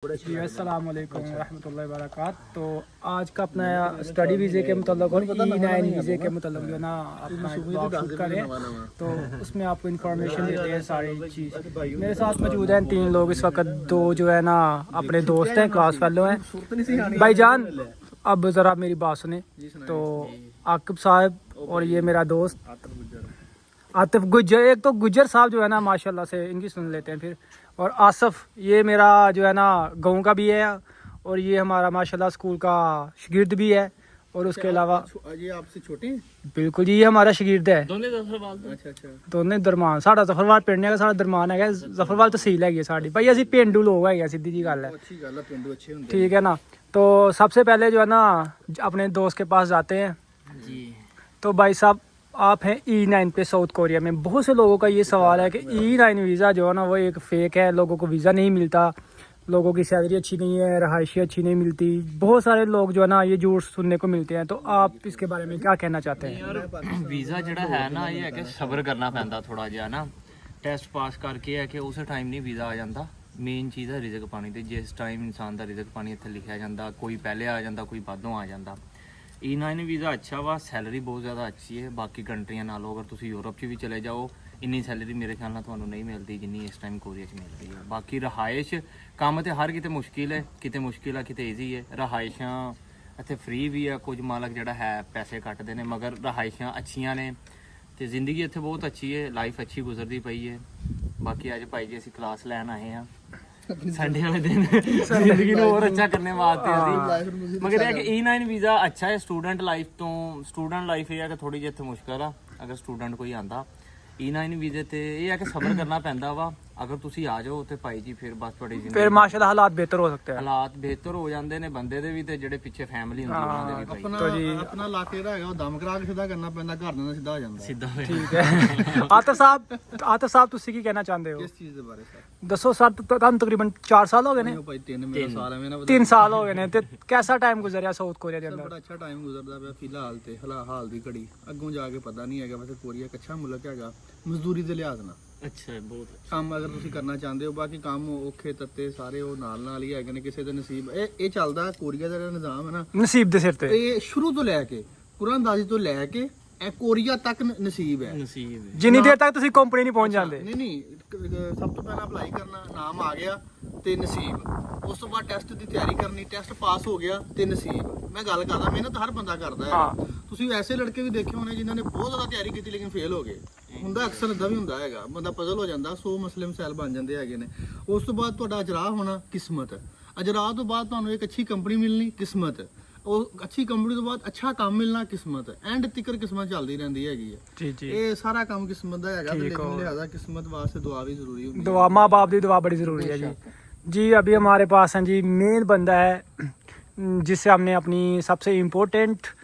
जी अस्सलाम वालेकुम रहमतुल्लाहि व बरकातहू। तो आज का अपना स्टडी वीज़े के मतलब और E9 वीज़े के मतलब जो है ना अपना एक ब्लॉग शूट करें, तो उसमें आपको इन्फॉर्मेशन देते हैं सारी चीज़। मेरे साथ मौजूद हैं 3 लोग इस वक्त, 2 जो है ना अपने दोस्त हैं, क्लास फेलो हैं। भाईजान अब ज़रा मेरी बात सुने। तो आकिब साहब और ये मेरा दोस्त आतिफ गुज्जर, एक तो गुज्जर साहब जो है ना माशाल्लाह से इनकी सुन लेते हैं फिर, और आसफ ये मेरा जो है ना गाँव का भी है, और ये हमारा माशाल्लाह स्कूल का शागिर्द भी है। और उसके अलावा ये आपसे छोटे हैं? बिल्कुल जी, ये हमारा शागिर्द है। अच्छा दोनों दरमान साढ़ा जफरवाल पिंड है, साढ़ा दरमान है, जफरवाल तहसील है साड़ी। भाई असं पेंडू लोग है, सीधी जी गल है। अच्छी गल है, पिंडू अच्छे होंगे। ठीक है ना। तो सबसे पहले जो है ना अपने दोस्त के पास जाते हैं जी। तो भाई साहब आप हैं E9 पे साउथ कोरिया में। बहुत से लोगों का ये सवाल है कि E9 वीज़ा जो है ना वो एक फ़ेक है, लोगों को वीज़ा नहीं मिलता, लोगों की सैलरी अच्छी नहीं है, रहायशी अच्छी नहीं मिलती। बहुत सारे लोग जो है ना ये झूठ सुनने को मिलते हैं। तो आप इसके बारे में क्या कहना चाहते हैं? यार वीज़ा जो है ना ये है कि सब्र करना पैंदा थोड़ा जिहा ना, टैस्ट पास करके है कि उस टाइम नहीं वीज़ा आ जाता। मेन चीज़ है रिजक पानी ते, जिस टाइम इंसान का रिजक पानी इत्थे लिखा जाता, कोई पहले आ जाता, कोई बादों आ जाता। E9 वीज़ा अच्छा वा, सैलरी बहुत ज़्यादा अच्छी है बाकी कंट्रियां नालों। अगर तुम यूरोप च भी चले जाओ इन्नी सैलरी मेरे ख्याल नाल तुहानूं नहीं मिलती जिन्नी इस टाइम कोरिया च मिल रही है। बाकी रहायश कम तो हर किते मुश्किल है, किते ईजी है। रहायशां इत्थे फ्री भी है, कुछ मालक जिहड़ा है पैसे कटदे ने, मगर रहायशां अच्छियां ने ते जिंदगी इत्थे बहुत अच्छी है, लाइफ अच्छी गुजरती पई है। बाकी अज भाई जी असीं क्लास लैन आए हैं संडे वाले दिन जिंदगी को और अच्छा करने वास्ते, मगर यह कि E9 वीज़ा अच्छा है स्टूडेंट लाइफ तो। स्टूडेंट लाइफ ये है कि थोड़ी जी इत्थे मुश्किल आ अगर स्टूडेंट कोई आंदा E9 वीज़े ते, ये है कि सब्र करना पैंदा वा। अगर तुसी आ जाओ तो भाई जी फिर बस थोड़ी जिंदगी फिर माशाल्लाह हालात बेहतर हो सकते हैं, हालात बेहतर हो जाते हैं बंदे दे भी ते जेडे पिछे फैमिली हुंदी उन्हां दे भी। भाई अपना इलाके दा हैगा, दम करा के सीधा करना पैंदा, घर ਦਾ सीधा आ ਜਾਂਦਾ सीधा ठीक है। आतिफ साहब ਤੁਸੀਂ ਕੀ ਕਹਿਣਾ ਚਾਹੁੰਦੇ ਹੋ? किस चीज ਦੇ ਬਾਰੇ ਸਰ? ਦੱਸੋ ਸਰ, ਤੁਹਾਨੂੰ ਤਕਰੀਬਨ 4 ਸਾਲ ਹੋ ਗਏ ਨੇ? ਭਾਈ 3 ਮੇਰਾ ਸਾਲ ਐਵੇਂ ਨਾ 3 ਸਾਲ ਹੋ ਗਏ ਨੇ। ਤੇ ਕਿਹਦਾ ਟਾਈਮ ਗੁਜ਼ਰਿਆ ਸਾਊਥ ਕੋਰੀਆ ਦੇ ਬੜਾ ਅੰਦਰ? ਅੱਛਾ ਟਾਈਮ ਗੁਜ਼ਰਦਾ ਪਿਆ ਫਿਲਹਾਲ ਤੇ, ਹਾਲ ਦੀ ਘੜੀ। ਅੱਗੋਂ ਜਾ ਕੇ ਪਤਾ ਨਹੀਂ ਹੈਗਾ, ਵੈਸੇ ਕੋਰੀਆ ਇੱਕ ਅੱਛਾ ਮੁਲਕ ਹੈਗਾ ਮਜ਼ਦੂਰੀ ਦੇ ਲਿਹਾਜ਼ ਨਾਲ। अच्छा है बहुत अच्छा। ਕੰਮ ਅਗਰ ਤੁਸੀਂ ਕਰਨਾ ਚਾਹੁੰਦੇ ਹੋ, ਬਾਕੀ ਕੰਮ ਔਖੇ ਤੱਤੇ ਸਾਰੇ ਉਹ ਨਾਲ ਹੀ ਹੈਗੇ ਨੇ, ਕਿਸੇ ਦੇ ਨਸੀਬ। ਇਹ ਚੱਲਦਾ ਕੋਰੀਆ ਦਾ ਜਿਹੜਾ ਨਿਜ਼ਾਮ ਹੈ ਨਾ, ਨਸੀਬ ਦੇ ਸਿਰ ਤੇ। ਇਹ ਸ਼ੁਰੂ ਤੋਂ ਲੈ ਕੇ ਕੁਰਾਨਦਾਜ਼ੀ ਤੋਂ ਲੈ ਕੇ ਇਹ ਕੋਰੀਆ ਤੱਕ ਨਸੀਬ ਹੈ। नसीब है ਜਿੰਨੀ ਦੇਰ ਤੱਕ ਤੁਸੀਂ ਕੰਪਨੀ ਨਹੀਂ ਪਹੁੰਚ ਜਾਂਦੇ। ਨਹੀਂ ਸਭ ਤੋਂ ਪਹਿਲਾਂ ਅਪਲਾਈ ਕਰਨਾ, ਨਾਮ ਆ ਗਿਆ ਤੇ ਨਸੀਬ। ਉਸ ਤੋਂ ਬਾਅਦ ਟੈਸਟ ਦੀ ਤਿਆਰੀ ਕਰਨੀ, ਟੈਸਟ ਪਾਸ ਹੋ ਗਿਆ ਤੇ ਨਸੀਬ। ਮੈਂ ਗੱਲ ਕਰਦਾ, ਮਿਹਨਤ ਹਰ ਬੰਦਾ ਕਰਦਾ ਹੈ। ਤੁਸੀਂ ਐਸੇ ਲੜਕੇ ਵੀ ਦੇਖੇ ਹੋਣੇ ਜਿਨ੍ਹਾਂ ਨੇ ਬਹੁਤ ਜ਼ਿਆਦਾ ਤਿਆਰੀ ਕੀਤੀ ਲੇਕਿਨ ਫੇਲ ਹੋ ਗਏ। ਹੁੰਦਾ ਅਕਸਰ ਇਦਾਂ ਵੀ ਹੁੰਦਾ ਹੈਗਾ, ਬੰਦਾ ਪਜ਼ਲ ਹੋ ਜਾਂਦਾ, 100 ਮਸਲੇ ਮਸੈਲ ਬਣ ਜਾਂਦੇ ਹੈਗੇ ਨੇ। ਉਸ ਤੋਂ ਬਾਅਦ ਤੁਹਾਡਾ ਅਜਰਾ ਹੋਣਾ, ਕਿਸਮਤ। ਅਜਰਾ ਤੋਂ ਬਾਅਦ ਤੁਹਾਨੂੰ ਇੱਕ ਅੱਛੀ ਕੰਪਨੀ ਮਿਲਣੀ, ਕਿਸਮਤ। ਉਹ ਅੱਛੀ ਕੰਪਨੀ ਤੋਂ ਬਾਅਦ ਅੱਛਾ ਕੰਮ ਮਿਲਣਾ, ਕਿਸਮਤ। ਐਂਡ ਤੱਕ ਕਿਸਮਤ ਚੱਲਦੀ ਰਹਿੰਦੀ ਹੈਗੀ ਹੈ। ਜੀ ਜੀ, ਇਹ ਸਾਰਾ ਕੰਮ ਕਿਸਮਤ ਦਾ ਹੈਗਾ, ਤੇ ਲੇਕਿਨ ਲਿਹਾਜ਼ਾ ਕਿਸਮਤ ਵਾਸਤੇ ਦੁਆ ਵੀ ਜ਼ਰੂਰੀ ਹੁੰਦੀ है। दुआ माँ बाप की दुआ बड़ी ज़रूरी है जी। जी अभी हमारे पास हैं जी मेन बंदा है जिससे हमने अपनी सबसे इम्पोर्टेंट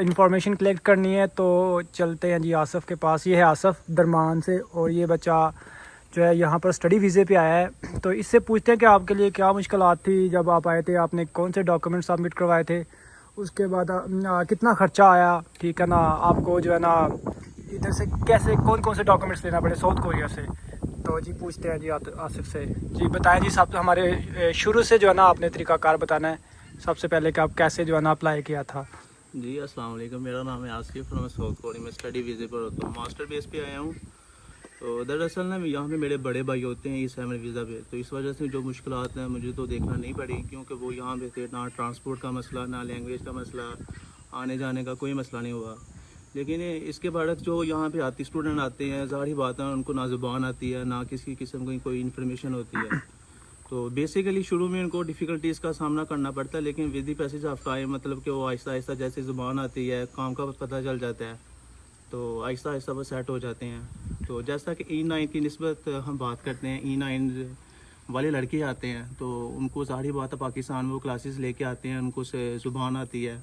इंफॉर्मेशन कलेक्ट करनी है। तो चलते हैं जी आसफ़ के पास। ये है आसफ़ दरमान से, और ये बच्चा जो है यहाँ पर स्टडी वीज़े पे आया है। तो इससे पूछते हैं कि आपके लिए क्या मुश्किलात थी जब आप आए थे, आपने कौन से डॉक्यूमेंट सबमिट करवाए थे, उसके बाद कितना ख़र्चा आया, ठीक है ना, आपको जो है ना इधर से कैसे कौन कौन से डॉक्यूमेंट्स लेना पड़े साउथ कोरिया से। तो जी पूछते हैं जी आसिफ से। जी बताएं जी, सब हमारे शुरू से जो है ना आपने तरीक़ाकार बताना है। सबसे पहले कि आप कैसे जो है ना अप्लाई किया था। जी अस्सलाम वालेकुम, मेरा नाम है आसिफ और मैं साउथ कोरिया में स्टडी वीज़े पर होता हूँ, मास्टर बेस पे आया हूँ। तो दरअसल ना यहाँ पे मेरे बड़े भाई होते हैं E7 वीज़ा पे, तो इस वजह से जो मुश्किलात हैं मुझे तो देखना नहीं पड़ी, क्योंकि वो यहाँ पे थे। ना ट्रांसपोर्ट का मसला, ना लैंग्वेज का मसला, आने जाने का कोई मसला नहीं हुआ। लेकिन इसके बाद जो यहाँ पे आती स्टूडेंट आते हैं, ज़ाहिर बात है उनको ना ज़ुबान आती है, ना किसी किस्म की कोई इन्फॉर्मेशन होती है। तो बेसिकली शुरू में उनको डिफ़िकल्टीज़ का सामना करना पड़ता है, लेकिन with the passage of time, मतलब कि वो आहिस्ता आहिस्ता जैसे ज़ुबान आती है, काम का पता चल जाता है, तो आहिस्ता आहिस्ता वो सेट हो जाते हैं। तो जैसा कि E9 की निस्बत हम बात करते हैं, E9 वाले लड़के आते हैं तो उनको ज़ाहिर बात है पाकिस्तान में वो क्लासेस लेके आते हैं, उनको से ज़ुबान आती है,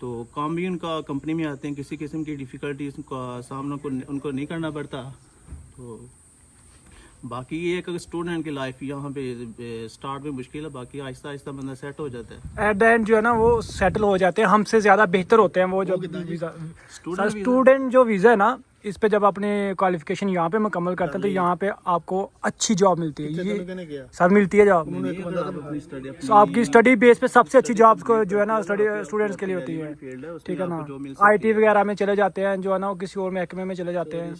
तो काम भी उनका कंपनी में आते हैं, किसी किस्म की डिफ़िकल्टीज़ का सामना उनको नहीं करना पड़ता। तो बाकी ये एक स्टूडेंट की लाइफ यहाँ पे स्टार्ट में मुश्किल है, बाकी आहिस्ता आहिस्ता बंदा सेट हो जाता है। एट द एंड जो है ना वो सेटल हो जाते हैं, हमसे ज़्यादा बेहतर होते हैं वो जो वीज़ा। स्टूडेंट जो वीज़ा है ना इस पे जब अपने क्वालिफिकेशन यहाँ पे मुकम्मल करते हैं तो यहाँ पे आपको अच्छी जॉब मिलती है। ये कहने गया सर मिलती है जॉब। नहीं, अगर आप अपनी स्टडी तो आपकी स्टडी बेस पे सबसे अच्छी जॉब को जो है ना स्टूडेंट्स के लिए होती है, फील्ड है, ठीक है ना। जो मिल IT वगैरह में चले जाते हैं जो है ना, वो किसी और महकमे में चले जाते हैं।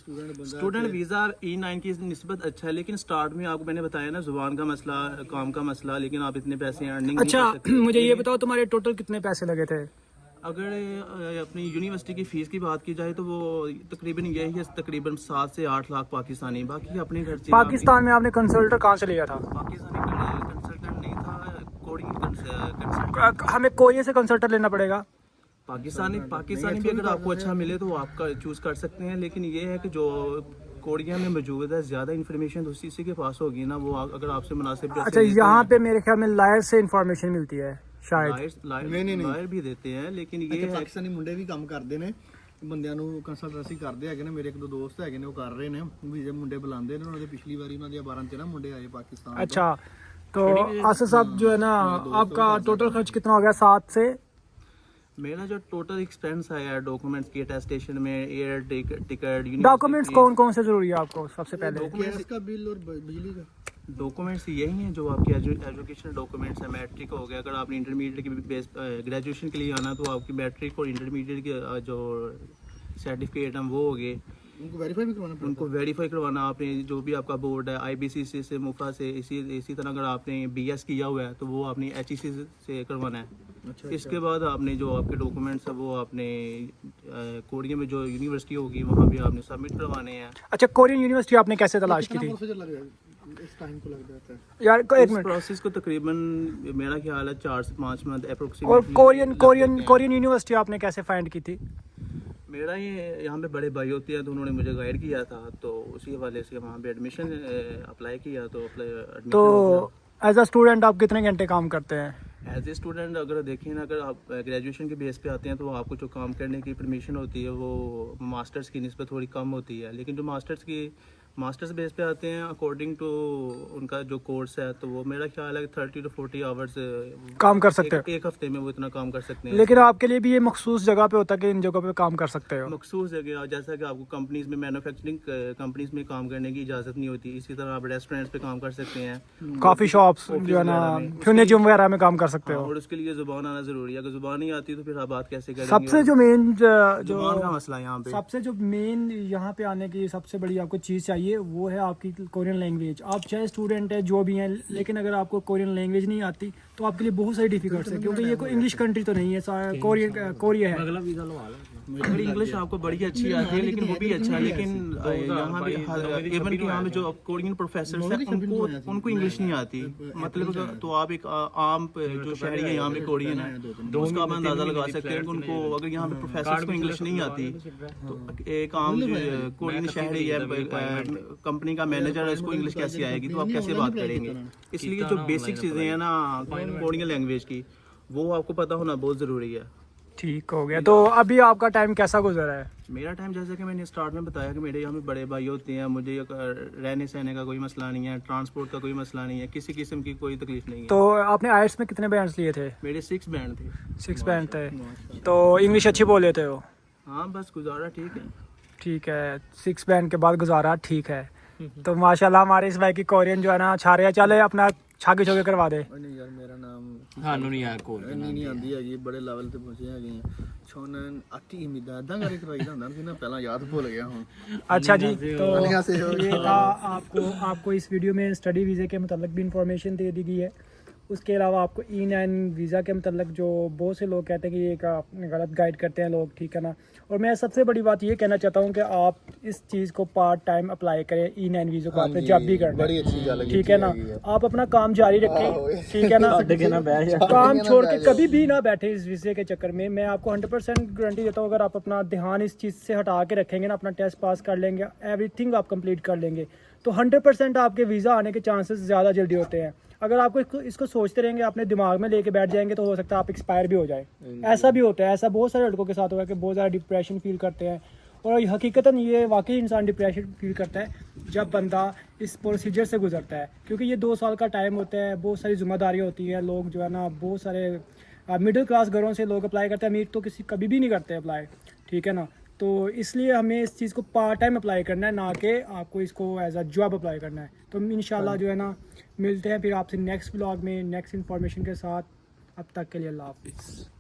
स्टूडेंट वीज़ा E9 की निस्बत अच्छा है, लेकिन स्टार्ट में आपको मैंने बताया ना, जुबान का मसला, काम का मसला, लेकिन आप इतने पैसे अर्निंग नहीं अच्छा कर सकते। मुझे ये बताओ तुम्हारे टोटल कितने पैसे लगे थे? अगर अपनी यूनिवर्सिटी की फ़ीस की बात की जाए तो वो तकरीबन यही है, तकरीबन 7 से 8 लाख पाकिस्तानी। बाकी अपने घर से पाकिस्तान में आपने कंसल्टेंट कहाँ से लिया था? पाकिस्तानी कंसल्टेंट नहीं था, कोडिंग कंसल्टेंट। हमें कोरिया से कंसल्टेंट लेना पड़ेगा? पाकिस्तानी भी अगर आपको अच्छा मिले तो आप चूज़ कर सकते हैं, लेकिन ये है कि जो कोरिया में मौजूद है, ज़्यादा इन्फॉर्मेशन तो उसी के पास होगी ना, वो अगर आपसे मुनासिब पैसे अच्छा, देते यहाँ हैं। पे मेरे ख्याल में लायर से इंफॉर्मेशन मिलती है शायद। लायर भी देते हैं, लेकिन ये है ਪਾਕਿਸਤਾਨੀ ਮੁੰਡੇ ਵੀ ਕੰਮ ਕਰਦੇ ਨੇ, ਬੰਦਿਆਂ ਨੂੰ ਕੰਸਲਟੈਂਸੀ ਕਰਦੇ ਹੈਗੇ ਨੇ। ਮੇਰੇ ਇੱਕ ਦੋ ਦੋਸਤ ਹੈਗੇ ਨੇ, ਉਹ ਕਰ ਰਹੇ ਨੇ ਵੀਜ਼ੇ, ਮੁੰਡੇ ਬੁਲਾਉਂਦੇ ਨੇ ਉਹਨਾਂ ਦੇ। ਪਿਛਲੀ ਵਾਰੀ ਉਹਨਾਂ ਦੇ 12-13 ਮੁੰਡੇ ਆਏ ਪਾਕਿस्तान ਤੋਂ। अच्छा तो आसिफ साहब जो है ना, आपका टोटल खर्च कितना हो गया 7 से? मेरा जो टोटल एक्सपेंस आया है डॉक्यूमेंट्स की, अटेस्टेशन में, एयर टिकट, डॉक्यूमेंट्स कौन कौन से जरूरी है आपको सबसे पहले? गैस का बिल और बिजली का। डॉक्यूमेंट्स यही हैं जो आपके एजुकेशनल डॉक्यूमेंट्स है। मैट्रिक हो गया, अगर आपने इंटरमीडिएट की बेस ग्रेजुएशन के लिए आना तो आपकी मैट्रिक और इंटरमीडिएट के जो सर्टिफिकेट हैं वो हो गए, उनको वेरीफाई भी करवाना पड़ता उनको वेरीफाई करवाना। आपने जो भी आपका बोर्ड है, IBCC से, मुफा से, इसी तरह अगर आपने BS किया हुआ है तो वो आपने HEC से करवाना है। अच्छा, इसके बाद आपने जो आपके डॉक्यूमेंट्स है वो आपने कोरिया में जो यूनिवर्सिटी होगी वहाँ भी आपने सबमिट करवाने हैं। अच्छा, कोरियन यूनिवर्सिटी आपने कैसे तलाश की थी? प्रोसीजर लग जाएगा, इस टाइम को लग जाता है। यार एक इस मिनट, प्रोसेस को तकरीबन मेरा ख्याल है 4 से 5 मंथ और अप्रोक्सीमेटली। कोरियन यूनिवर्सिटी आपने कैसे फाइंड की थी? मेरा ये यहाँ पे बड़े भाई होते हैं तो उन्होंने मुझे गाइड किया था, तो उसी हवाले से वहाँ पे एडमिशन अप्लाई किया। तो तो एज अ स्टूडेंट आप कितने घंटे काम करते हैं? एज ए स्टूडेंट अगर देखें ना, अगर आप ग्रेजुएशन के बेस पे आते हैं तो आपको जो काम करने की परमिशन होती है वो मास्टर्स की निस्बत थोड़ी कम होती है, लेकिन जो मास्टर्स बेस पे आते हैं अकॉर्डिंग टू उनका जो कोर्स है, तो वो मेरा ख्याल है कि 30 to 40 आवर्स काम कर सकते हो? एक हफ्ते में वो इतना काम कर सकते हैं। लेकिन आपके लिए भी ये मखसूस जगह पे होता है कि इन जगहों पे काम कर सकते हो? मखसूस जगह, जैसा कि आपको कंपनीज में, मैन्युफैक्चरिंग कंपनीज में काम करने की इजाज़त नहीं होती, इसी तरह आप रेस्टोरेंट्स पे काम कर सकते हैं, कॉफी शॉप्स जो है ना, जिम वगैरह में काम कर सकते हो। और उसके लिए ज़ुबान आना ज़रूरी है। अगर ज़ुबान नहीं आती तो फिर आप बात कैसे करेंगे? सबसे जो मेन ज़ुबान का मसला है यहाँ पे। सबसे जो मेन यहाँ पे आने की सबसे बड़ी आपको चीज़ चाहिए वो है आपकी कोरियन लैंग्वेज। आप चाहे स्टूडेंट है जो भी हैं, लेकिन अगर आपको कोरियन लैंग्वेज नहीं आती तो आपके लिए बहुत सारी डिफिकल्ट्स है, क्योंकि ये कोई इंग्लिश कंट्री तो नहीं है, कोरिया है। अगर इंग्लिश आपको बड़ी अच्छी आती है लेकिन वो भी अच्छा है, लेकिन यहाँ पे इवन कि यहाँ पे जो कोरियन प्रोफेसर हैं उनको इंग्लिश नहीं आती, मतलब तो आप एक आम जो शहरी है यहाँ पे कोरियन है तो उसका आप अंदाज़ा लगा सकते हैं कि उनको अगर यहाँ पे प्रोफेसर को इंग्लिश नहीं आती तो एक आम कोरियन शहरी है, कंपनी का मैनेजर है, इसको इंग्लिश कैसे आएगी? तो आप कैसे बात करेंगे? इसलिए जो बेसिक चीज़ें हैं ना कोरियन लैंग्वेज की, वो आपको पता होना बहुत ज़रूरी है। ठीक हो गया। तो अभी आपका टाइम कैसा गुजरा है? मेरा टाइम जैसे कि मैंने स्टार्ट में बताया कि मेरे यहाँ पे बड़े भाई होते हैं, मुझे रहने सहने का कोई मसला नहीं है, ट्रांसपोर्ट का कोई मसला नहीं है, किसी किस्म की कोई तकलीफ नहीं है। तो आपने आइट्स में कितने बैंड्स लिए थे? मेरे 6 बैंड थे। 6 बैंड थे। तो इंग्लिश अच्छी बोल लेते हो? हाँ बस गुजारा ठीक है। ठीक है, 6 बैंड के बाद गुजारा ठीक है। तो माशाल्लाह हमारे इस भाई की कोरियन जो है ना छा रहे हैं, चले अपना छागे छोगे करवा दे। नहीं यार, मेरा नाम ਸਾਨੂੰ ਨਹੀਂ ਆਇਆ ਕੋਲ ਨਹੀਂ ਆਂਦੀ ਹੈਗੀ, ਬੜੇ ਲੈਵਲ ਤੇ ਪਹੁੰਚੇ ਹੈਗੇ ਆ। ਛੋਨਨ ਅੱਟੀ ਉਮੀਦਾਂ ਇਦਾਂ ਕਰਕੇ ਕਰਵਾਈਦਾ ਹੁੰਦਾ ਸੀ ਨਾ, ਪਹਿਲਾਂ ਯਾਦ ਭੁੱਲ ਗਿਆ ਹੁਣ। अच्छा जी, तो ये था आपको इस वीडियो में स्टडी वीज़े के मतलब भी इंफॉर्मेशन दे दी गई है। उसके अलावा आपको E9 वीज़ा के मतलब जो बहुत से लोग कहते हैं कि ये गलत गाइड करते हैं लोग, ठीक है ना। और मैं सबसे बड़ी बात ये कहना चाहता हूँ कि आप इस चीज़ को पार्ट टाइम अप्लाई करें, E9 वीज़ा को आपने जब भी करना बड़ी अच्छी गल ठीक है ना। आप अपना काम जारी रखें, ठीक है ना, काम छोड़ के कभी भी ना बैठे इस वीज़े के चक्कर में। मैं आपको 100% गारंटी देता हूँ, अगर आप अपना ध्यान इस चीज़ से हटा के रखेंगे ना, अपना टेस्ट पास कर लेंगे, एवरीथिंग आप कंप्लीट कर लेंगे, तो 100% आपके वीज़ा आने के चांसेस ज़्यादा जल्दी होते हैं। अगर आपको इसको सोचते रहेंगे, अपने दिमाग में लेके बैठ जाएंगे, तो हो सकता है आप एक्सपायर भी हो जाए। ऐसा भी होता है, ऐसा बहुत सारे लड़कों के साथ होगा कि बहुत ज़्यादा डिप्रेशन फील करते हैं। और हकीकतन ये वाकई इंसान डिप्रेशन फील करता है जब बंदा इस प्रोसीजर से गुजरता है, क्योंकि ये 2 साल का टाइम होता है, बहुत सारी जिम्मेदारियाँ होती हैं। लोग जो है ना, बहुत सारे मिडिल क्लास घरों से लोग अप्लाई करते हैं, अमीर तो कभी भी नहीं करते अप्लाई, ठीक है ना। तो इसलिए हमें इस चीज़ को पार्ट टाइम अप्लाई करना है, ना कि आपको इसको एज अ जॉब अप्लाई करना है। तो इंशाल्लाह जो है ना मिलते हैं फिर आपसे नेक्स्ट ब्लॉग में नेक्स्ट इन्फॉर्मेशन के साथ। अब तक के लिए अल्लाह हाफिज़।